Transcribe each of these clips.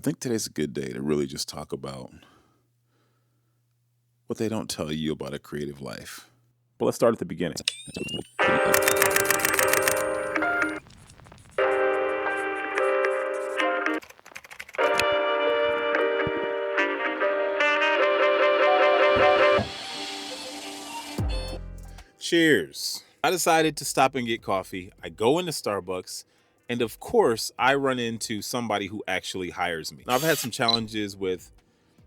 think today's a good day to really just talk about what they don't tell you about a creative life. But let's start at the beginning. Cheers. I decided to stop and get coffee. I go into Starbucks, and of course, I run into somebody who actually hires me. Now, I've had some challenges with,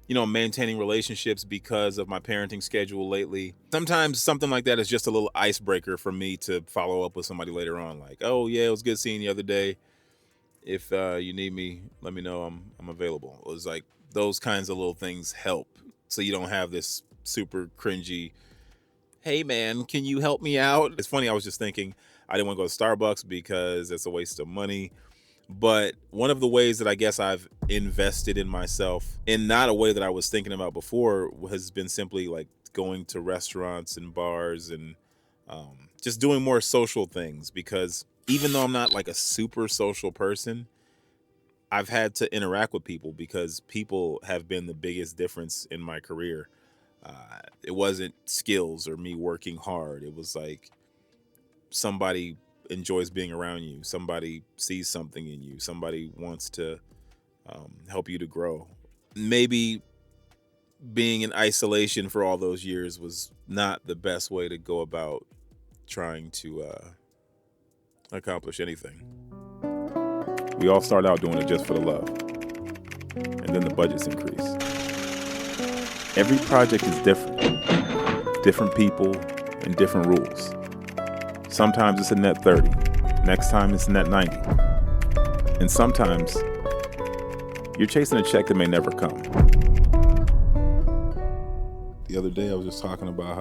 maintaining relationships because of my parenting schedule lately. Sometimes something like that is just a little icebreaker for me to follow up with somebody later on. Like, oh yeah, it was good seeing you the other day. If you need me, let me know. I'm available. It was like those kinds of little things help, so you don't have this super cringy, hey man, can you help me out? It's funny, I was just thinking I didn't want to go to Starbucks because it's a waste of money. But one of the ways that I guess I've invested in myself, in not a way that I was thinking about before, has been simply like going to restaurants and bars and just doing more social things. Because even though I'm not like a super social person, I've had to interact with people because people have been the biggest difference in my career. It wasn't skills or me working hard. It was like somebody enjoys being around you. Somebody sees something in you. Somebody wants to help you to grow. Maybe being in isolation for all those years was not the best way to go about trying to accomplish anything. We all start out doing it just for the love, and then the budgets increase. Every project is different people and different rules. Sometimes it's a net 30, next time it's a net 90. And sometimes you're chasing a check that may never come. The other day I was just talking about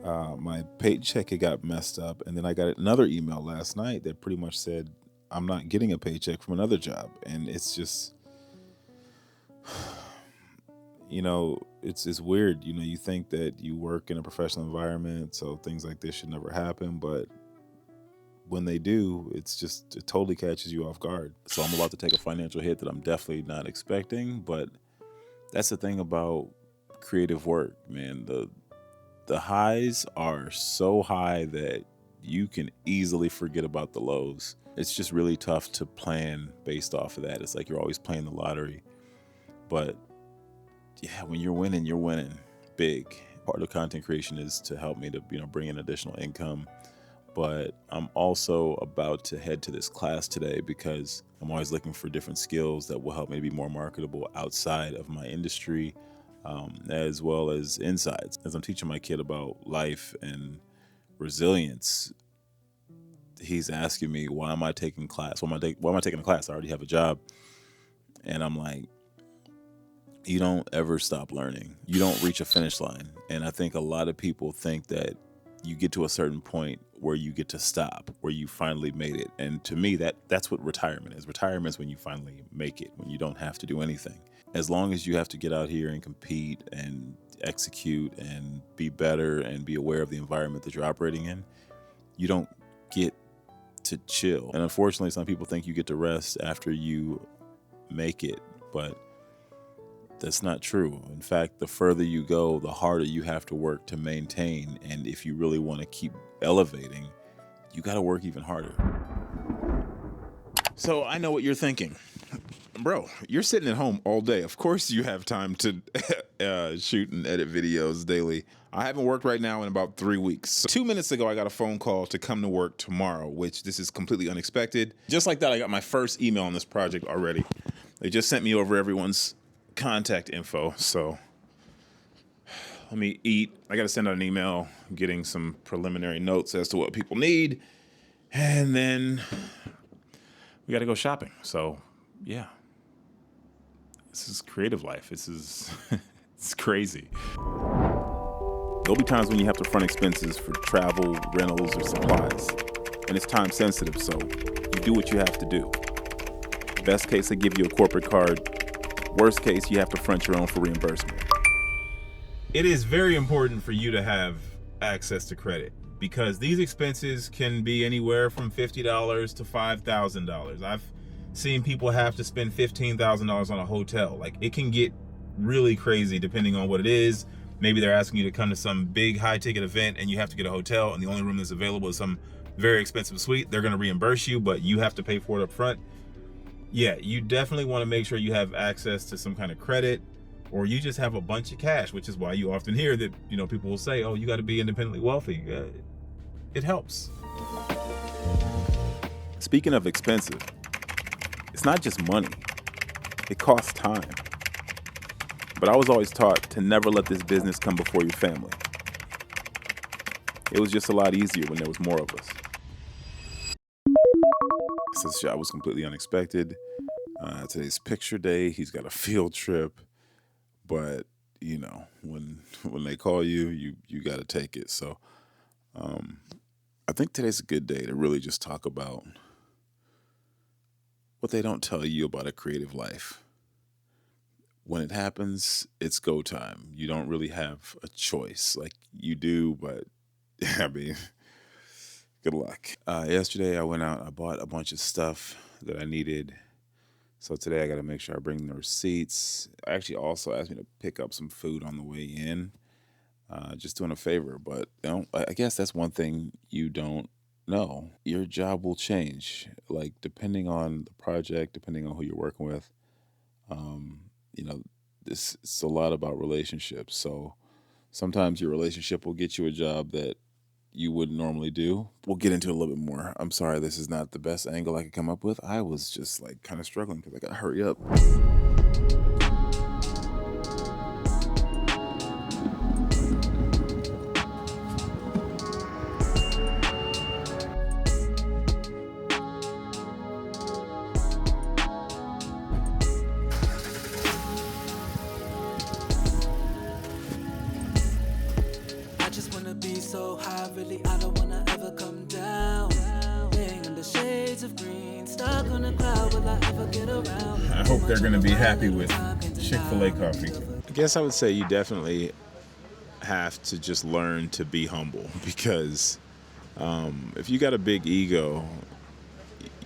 how my paycheck had got messed up, and then I got another email last night that pretty much said I'm not getting a paycheck from another job. And it's just, it's weird. You think that you work in a professional environment, so things like this should never happen. But when they do, it totally catches you off guard. So I'm about to take a financial hit that I'm definitely not expecting. But that's the thing about creative work, man. The highs are so high that you can easily forget about the lows. It's just really tough to plan based off of that. It's like you're always playing the lottery. But yeah, when you're winning big. Part of content creation is to help me to, bring in additional income. But I'm also about to head to this class today because I'm always looking for different skills that will help me be more marketable outside of my industry, as well as inside. As I'm teaching my kid about life and resilience, he's asking me, why am I taking class? Why am I taking a class? I already have a job. And I'm like, you don't ever stop learning. You don't reach a finish line. And I think a lot of people think that you get to a certain point where you get to stop, where you finally made it. And to me, that's what retirement is. Retirement is when you finally make it, when you don't have to do anything. As long as you have to get out here and compete and execute and be better and be aware of the environment that you're operating in, you don't get to chill. And unfortunately, some people think you get to rest after you make it, but that's not true. In fact, the further you go, the harder you have to work to maintain. And if you really want to keep elevating, you got to work even harder. So I know what you're thinking. Bro, you're sitting at home all day. Of course you have time to shoot and edit videos daily. I haven't worked right now in about 3 weeks. So 2 minutes ago, I got a phone call to come to work tomorrow, which this is completely unexpected. Just like that, I got my first email on this project already. They just sent me over everyone's contact info. So let me eat. I got to send out an email getting some preliminary notes as to what people need. And then we got to go shopping. So yeah, this is creative life. This is it's crazy. There'll be times when you have to front expenses for travel, rentals, or supplies. And it's time sensitive, so you do what you have to do. Best case, they give you a corporate card. Worst case, you have to front your own for reimbursement. It is very important for you to have access to credit because these expenses can be anywhere from $50 to $5,000. I've seeing people have to spend $15,000 on a hotel. Like, it can get really crazy depending on what it is. Maybe they're asking you to come to some big high ticket event and you have to get a hotel and the only room that's available is some very expensive suite. They're going to reimburse you, but you have to pay for it up front. Yeah, you definitely want to make sure you have access to some kind of credit, or you just have a bunch of cash, which is why you often hear that, you know, people will say, oh, you got to be independently wealthy. It helps. Speaking of expensive, it's not just money. It costs time. But I was always taught to never let this business come before your family. It was just a lot easier when there was more of us. This shot was completely unexpected. Today's picture day. He's got a field trip, but you know, when they call you, you got to take it. So I think today's a good day to really just talk about what they don't tell you about a creative life. When it happens, it's go time. You don't really have a choice. Like, you do, but I mean, good luck. Yesterday I went out, I bought a bunch of stuff that I needed. So today I got to make sure I bring the receipts. I actually also asked me to pick up some food on the way in, just doing a favor. But you know, I guess that's one thing you don't know. Your job will change, like depending on the project, depending on who you're working with. You know, it's a lot about relationships. So sometimes your relationship will get you a job that you wouldn't normally do. We'll get into it a little bit more. I'm sorry, this is not the best angle I could come up with. I was just like kind of struggling because I got to hurry up. So high, really, I don't wanna ever come down. Laying in the shades of green, stuck on a cloud, will I ever get around? I hope they're gonna be happy with Chick-fil-A coffee. I guess I would say you definitely have to just learn to be humble, because if you got a big ego,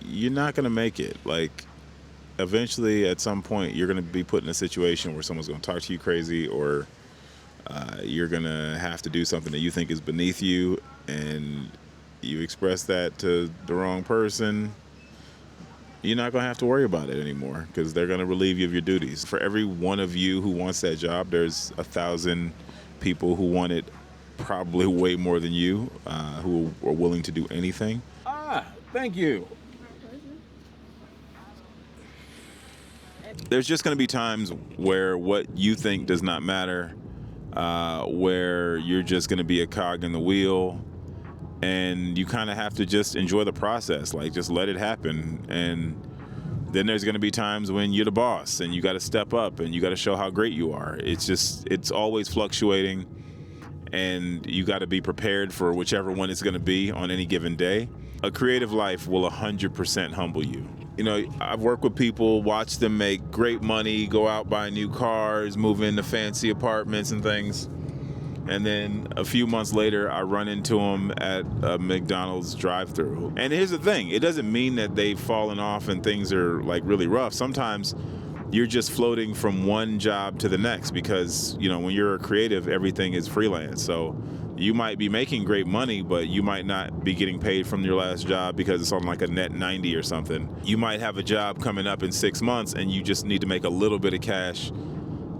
you're not gonna make it. Like, eventually, at some point, you're gonna be put in a situation where someone's gonna talk to you crazy, or you're gonna have to do something that you think is beneath you, and you express that to the wrong person. You're not gonna have to worry about it anymore, because they're gonna relieve you of your duties. For every one of you who wants that job, there's 1,000 people who want it probably way more than you, who are willing to do anything. Thank you. There's just gonna be times where what you think does not matter, where you're just going to be a cog in the wheel, and you kind of have to just enjoy the process, like just let it happen. And then there's going to be times when you're the boss and you got to step up and you got to show how great you are. It's always fluctuating, and you got to be prepared for whichever one it's going to be on any given day. A creative life will 100% humble you. You know, I've worked with people, watched them make great money, go out, buy new cars, move into fancy apartments and things. And then a few months later, I run into them at a McDonald's drive-thru. And here's the thing, it doesn't mean that they've fallen off and things are like really rough. Sometimes you're just floating from one job to the next, because, you know, when you're a creative, everything is freelance. So you might be making great money, but you might not be getting paid from your last job because it's on like a net 90 or something. You might have a job coming up in 6 months and you just need to make a little bit of cash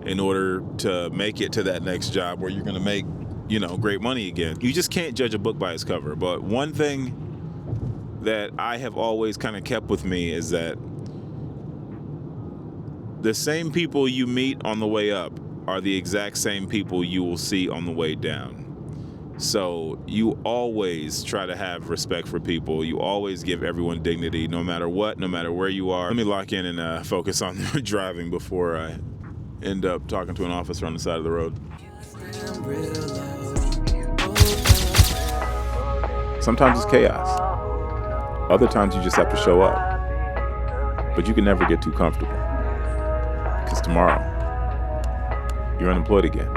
in order to make it to that next job where you're going to make, you know, great money again. You just can't judge a book by its cover. But one thing that I have always kind of kept with me is that the same people you meet on the way up are the exact same people you will see on the way down. So you always try to have respect for people. You always give everyone dignity, no matter what, no matter where you are. Let me lock in and focus on driving before I end up talking to an officer on the side of the road. Sometimes it's chaos. Other times you just have to show up. But you can never get too comfortable, because tomorrow you're unemployed again.